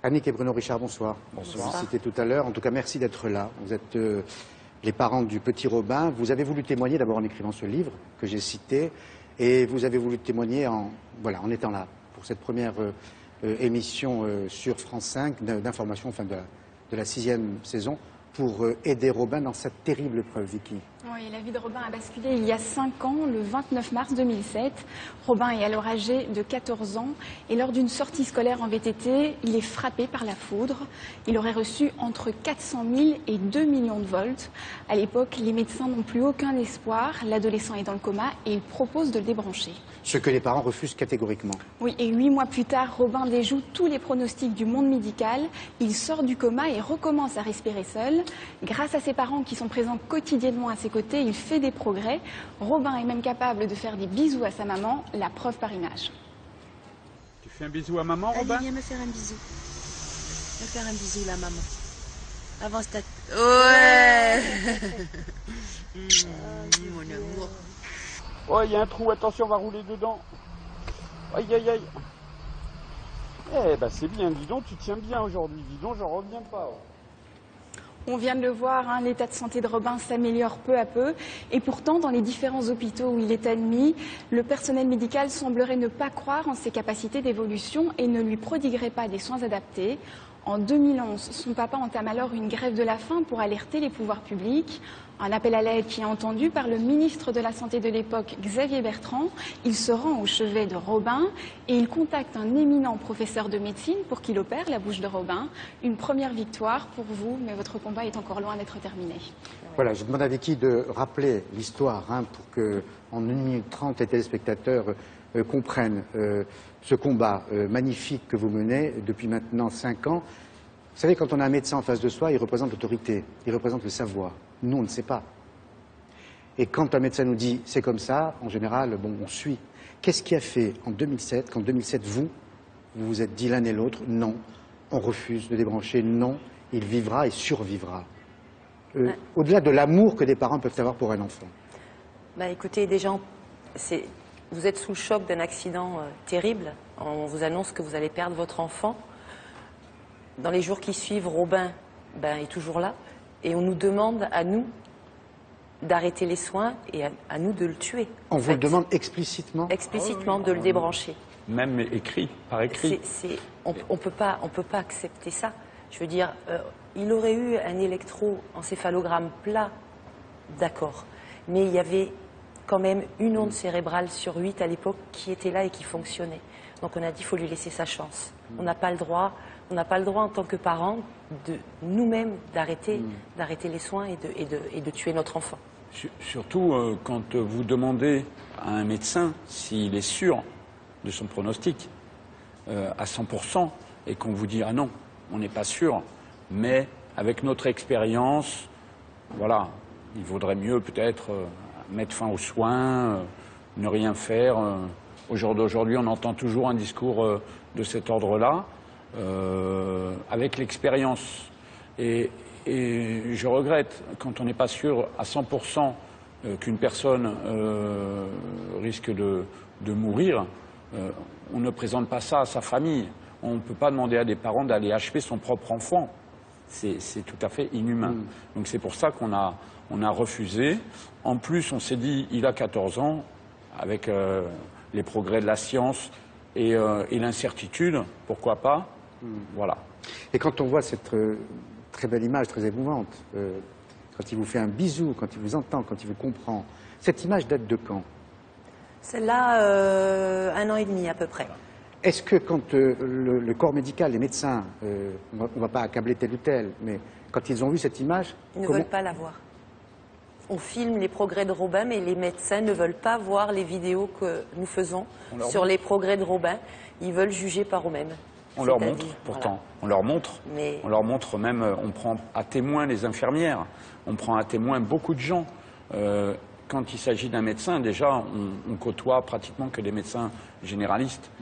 Annick et Bruno Richard, bonsoir. Bonsoir. Vous citez tout à l'heure. En tout cas, merci d'être là. Vous êtes les parents du petit Robin. Vous avez voulu témoigner d'abord en écrivant ce livre que j'ai cité, et vous avez voulu témoigner en étant là pour cette première émission sur France 5 d'information, enfin de la 6e saison, pour aider Robin dans cette terrible épreuve, Vicky. Oui, la vie de Robin a basculé il y a 5 ans, le 29 mars 2007. Robin est alors âgé de 14 ans et lors d'une sortie scolaire en VTT, il est frappé par la foudre. Il aurait reçu entre 400 000 et 2 millions de volts. À l'époque, les médecins n'ont plus aucun espoir. L'adolescent est dans le coma et ils proposent de le débrancher. Ce que les parents refusent catégoriquement. Oui, et 8 mois plus tard, Robin déjoue tous les pronostics du monde médical. Il sort du coma et recommence à respirer seul. Grâce à ses parents qui sont présents quotidiennement à ses côtés, il fait des progrès. Robin est même capable de faire des bisous à sa maman, la preuve par image. Tu fais un bisou à maman, Robin? Allez, viens me faire un bisou. Viens faire un bisou, la maman. Avance ta... Ouais. Mon amour. Oh, il y a un trou, attention, on va rouler dedans. Aïe, aïe, aïe. Eh ben, c'est bien, dis donc, tu tiens bien aujourd'hui. Dis donc, j'en reviens pas. On vient de le voir, hein, l'état de santé de Robin s'améliore peu à peu. Et pourtant, dans les différents hôpitaux où il est admis, le personnel médical semblerait ne pas croire en ses capacités d'évolution et ne lui prodiguerait pas des soins adaptés. En 2011, son papa entame alors une grève de la faim pour alerter les pouvoirs publics. Un appel à l'aide qui est entendu par le ministre de la Santé de l'époque, Xavier Bertrand. Il se rend au chevet de Robin et il contacte un éminent professeur de médecine pour qu'il opère la bouche de Robin. Une première victoire pour vous, mais votre combat est encore loin d'être terminé. Voilà, je demande à Vicky de rappeler l'histoire pour que, en 1 minute 30, les téléspectateurs comprennent ce combat magnifique que vous menez depuis maintenant 5 ans. Vous savez, quand on a un médecin en face de soi, il représente l'autorité, il représente le savoir. Nous, on ne sait pas. Et quand un médecin nous dit c'est comme ça, en général, bon, on suit. Qu'est-ce qui a fait en 2007, qu'en 2007, vous vous êtes dit l'un et l'autre, non, on refuse de débrancher, non, il vivra et survivra. Au-delà de l'amour que des parents peuvent avoir pour un enfant. Bah, écoutez, des gens, vous êtes sous le choc d'un accident terrible. On vous annonce que vous allez perdre votre enfant. Dans les jours qui suivent, Robin est toujours là. Et on nous demande à nous d'arrêter les soins et à nous de le tuer. On vous le demande explicitement? Explicitement, de le débrancher. Même écrit, par écrit. On peut pas accepter ça. Je veux dire, il aurait eu un électroencéphalogramme plat, d'accord. Mais il y avait quand même une onde cérébrale sur 8 à l'époque qui était là et qui fonctionnait. Donc on a dit qu'il faut lui laisser sa chance. On n'a pas le droit en tant que parents de nous-mêmes d'arrêter les soins et de tuer notre enfant. Surtout quand vous demandez à un médecin s'il est sûr de son pronostic à 100% et qu'on vous dit ah non, on n'est pas sûr, mais avec notre expérience, voilà, il vaudrait mieux peut-être mettre fin aux soins, ne rien faire. Au jour d'aujourd'hui, on entend toujours un discours de cet ordre-là. Avec l'expérience. Et je regrette, quand on n'est pas sûr à 100% qu'une personne risque de mourir, on ne présente pas ça à sa famille. On ne peut pas demander à des parents d'aller achever son propre enfant. C'est tout à fait inhumain. Donc c'est pour ça qu'on a refusé. En plus, on s'est dit, il a 14 ans, avec les progrès de la science et l'incertitude, pourquoi pas? Voilà. Et quand on voit cette très belle image, très émouvante, quand il vous fait un bisou, quand il vous entend, quand il vous comprend, cette image date de quand? Celle-là, 1 an et demi à peu près. Est-ce que quand le corps médical, les médecins, on ne va pas accabler tel ou tel, mais quand ils ont vu cette image... Ils ne veulent pas la voir. On filme les progrès de Robin, mais les médecins ne veulent pas voir les vidéos que nous faisons sur les progrès de Robin. Ils veulent juger par eux-mêmes. On leur montre, pourtant. Voilà. On leur montre. Mais... On leur montre même, on prend à témoin les infirmières. On prend à témoin beaucoup de gens. Quand il s'agit d'un médecin, déjà, on côtoie pratiquement que des médecins généralistes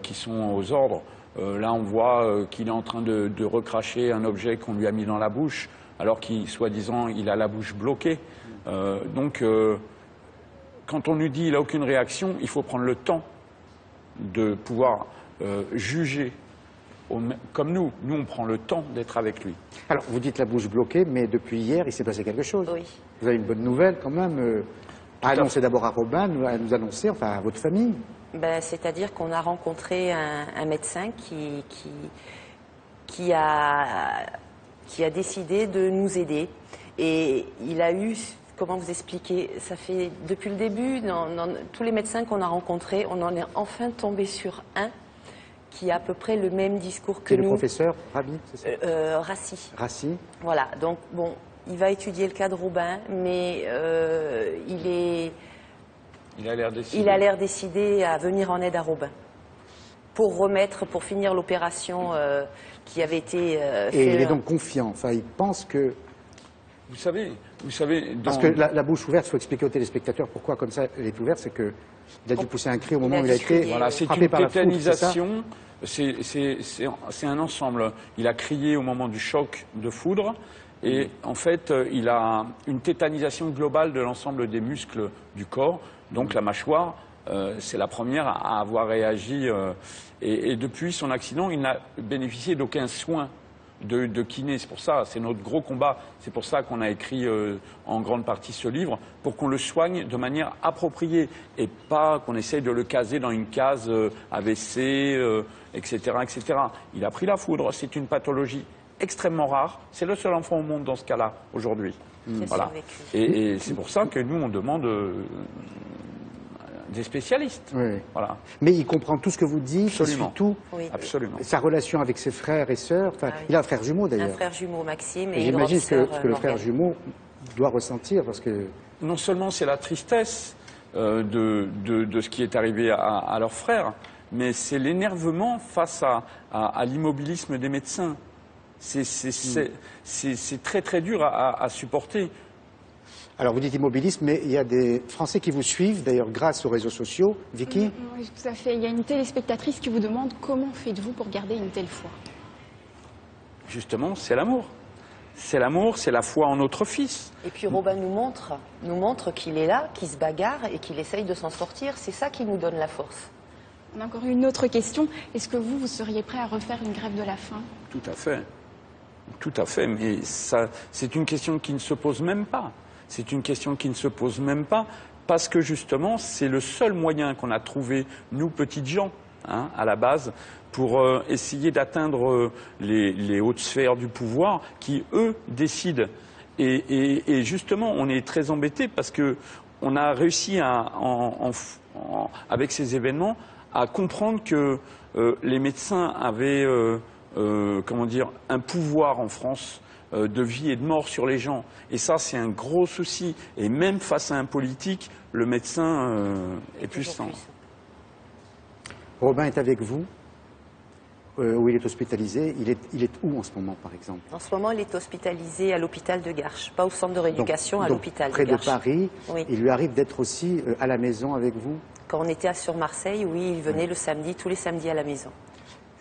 qui sont aux ordres. Là, on voit qu'il est en train de recracher un objet qu'on lui a mis dans la bouche, alors qu'il, soi-disant, il a la bouche bloquée. Donc, quand on lui dit qu'il n'a aucune réaction, il faut prendre le temps de pouvoir juger comme nous. Nous, on prend le temps d'être avec lui. Alors, vous dites la bouche bloquée, mais depuis hier, il s'est passé quelque chose. Oui. Vous avez une bonne nouvelle quand même à annoncer d'abord à Robin, à nous annoncer, enfin à votre famille. Ben, c'est-à-dire qu'on a rencontré un médecin qui a décidé de nous aider. Et il a eu, comment vous expliquer, ça fait depuis le début, dans tous les médecins qu'on a rencontrés, on en est enfin tombé sur un qui a à peu près le même discours que C'est nous. le professeur Rabi, c'est ça Rassi. Rassi. Voilà, donc bon, il va étudier le cas de Robin, mais Il a l'air décidé. il a l'air décidé à venir en aide à Robin pour finir l'opération qui avait été faite. Et il est donc confiant, enfin il pense que... Vous savez, Parce que la bouche ouverte, il faut expliquer aux téléspectateurs pourquoi comme ça elle est ouverte, c'est qu'il a dû pousser un cri au moment où il a été Voilà, c'est frappé une par la foudre, c'est ça tétanisation, c'est un ensemble. Il a crié au moment du choc de foudre et en fait, il a une tétanisation globale de l'ensemble des muscles du corps, donc la mâchoire. C'est la première à avoir réagi et depuis son accident, il n'a bénéficié d'aucun soin de kiné. C'est pour ça, c'est notre gros combat. C'est pour ça qu'on a écrit en grande partie ce livre, pour qu'on le soigne de manière appropriée et pas qu'on essaye de le caser dans une case AVC, etc., etc. Il a pris la foudre, c'est une pathologie extrêmement rare. C'est le seul enfant au monde dans ce cas-là, aujourd'hui. Voilà. Et c'est pour ça que nous, on demande des spécialistes. Oui. Voilà. Mais il comprend tout ce que vous dites, Absolument. surtout Oui. Absolument. sa relation avec ses frères et sœurs. Enfin, Ah oui. il a un frère jumeau Un d'ailleurs. frère jumeau, Maxime, et une J'imagine grande sœur, ce que le frère Morgane. jumeau doit ressentir parce que... Non seulement c'est la tristesse de ce qui est arrivé à leur frère, mais c'est l'énervement face à l'immobilisme des médecins. C'est très très dur à supporter. Alors vous dites immobilisme, mais il y a des Français qui vous suivent, d'ailleurs grâce aux réseaux sociaux. Vicky Oui, tout à fait. Il y a une téléspectatrice qui vous demande comment faites-vous pour garder une telle foi. Justement, c'est l'amour. C'est l'amour, c'est la foi en notre fils. Et puis Robin nous montre qu'il est là, qu'il se bagarre et qu'il essaye de s'en sortir. C'est ça qui nous donne la force. On a encore une autre question. Est-ce que vous seriez prêt à refaire une grève de la faim? Tout à fait. Tout à fait, mais ça, c'est une question qui ne se pose même pas. C'est une question qui ne se pose même pas, parce que justement, c'est le seul moyen qu'on a trouvé, nous, petites gens, hein, à la base, pour essayer d'atteindre les hautes sphères du pouvoir qui, eux, décident. Et justement, on est très embêtés parce qu'on a réussi, avec ces événements, à comprendre que les médecins avaient comment dire, un pouvoir en France de vie et de mort sur les gens. Et ça, c'est un gros souci. Et même face à un politique, le médecin est puissant. Robin est avec vous, où il est hospitalisé. Il est où en ce moment, par exemple? En ce moment, il est hospitalisé à l'hôpital de Garches, pas au centre de rééducation, à Donc, l'hôpital de près de Garches. Paris. Oui. Il lui arrive d'être aussi à la maison avec vous? Quand on était sur Marseille, oui, il venait le samedi, tous les samedis à la maison.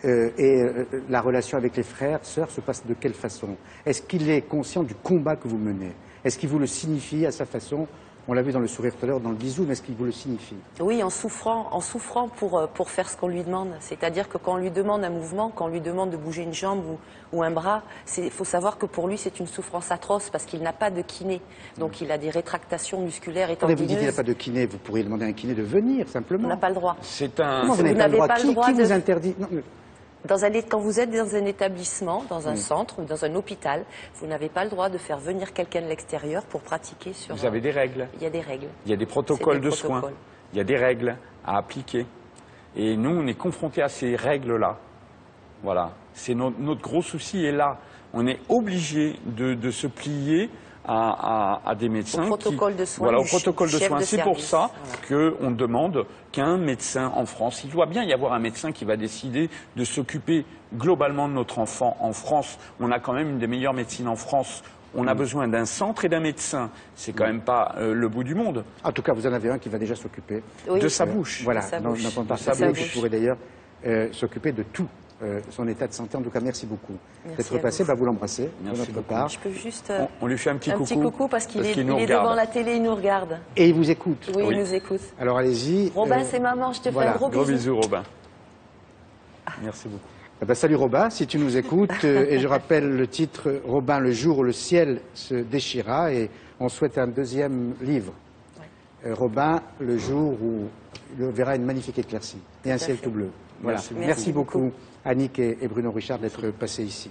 La relation avec les frères, sœurs se passe de quelle façon? Est-ce qu'il est conscient du combat que vous menez? Est-ce qu'il vous le signifie à sa façon? On l'a vu dans le sourire tout à l'heure, dans le bisou, mais est-ce qu'il vous le signifie? Oui, en souffrant pour faire ce qu'on lui demande. C'est-à-dire que quand on lui demande un mouvement, quand on lui demande de bouger une jambe ou un bras, il faut savoir que pour lui, c'est une souffrance atroce parce qu'il n'a pas de kiné. Donc il a des rétractations musculaires et Attendez, vous dites qu'il tendineuses. n'a pas de kiné, vous pourriez demander à un kiné de venir, simplement. On n'a pas le droit. C'est un... Comment vous Vous n'avez pas n'avez le droit? pas le droit Qui vous de- interdit? Non, mais- Quand vous êtes dans un établissement, dans un centre ou dans un hôpital, vous n'avez pas le droit de faire venir quelqu'un de l'extérieur pour pratiquer sur... Vous avez des règles. Il y a des règles. Il y a des protocoles C'est des de soins. protocoles. Il y a des règles à appliquer. Et nous, on est confrontés à ces règles-là. Voilà. C'est notre gros souci est là. On est obligé de se plier à des médecins. Au protocole de soins Voilà, au du protocole de chef soins. de C'est pour service. ça Voilà. qu'on demande qu'un médecin en France, il doit bien y avoir un médecin qui va décider de s'occuper globalement de notre enfant en France. On a quand même une des meilleures médecines en France. On a besoin d'un centre et d'un médecin. C'est quand même pas le bout du monde. En tout cas, vous en avez un qui va déjà s'occuper Oui. De sa bouche. Voilà, sa dans bouche. dans De sa partie bouche. qui pourrait d'ailleurs s'occuper de tout son état de santé. En tout cas, merci beaucoup Merci d'être à passé. vous. Vous l'embrasser de Merci notre beaucoup. part. Je peux juste... On lui fait un petit un coucou. petit coucou parce qu'il est, nous il est regarde. devant la télé, il nous regarde. Et il vous écoute. Oui, Oui. il nous écoute. Alors allez-y. Robin, c'est maman, je te fais voilà. un gros Gros bisou. bisous, Robin. Merci beaucoup. Eh ben, salut Robin, si tu nous écoutes. Et je rappelle le titre, Robin, le jour où le ciel se déchira. Et on souhaite un deuxième livre. Robin, le jour où il verra une magnifique éclaircie et un ciel tout bleu. Voilà. Merci. Merci beaucoup, Annick et Bruno Richard, d'être passés ici.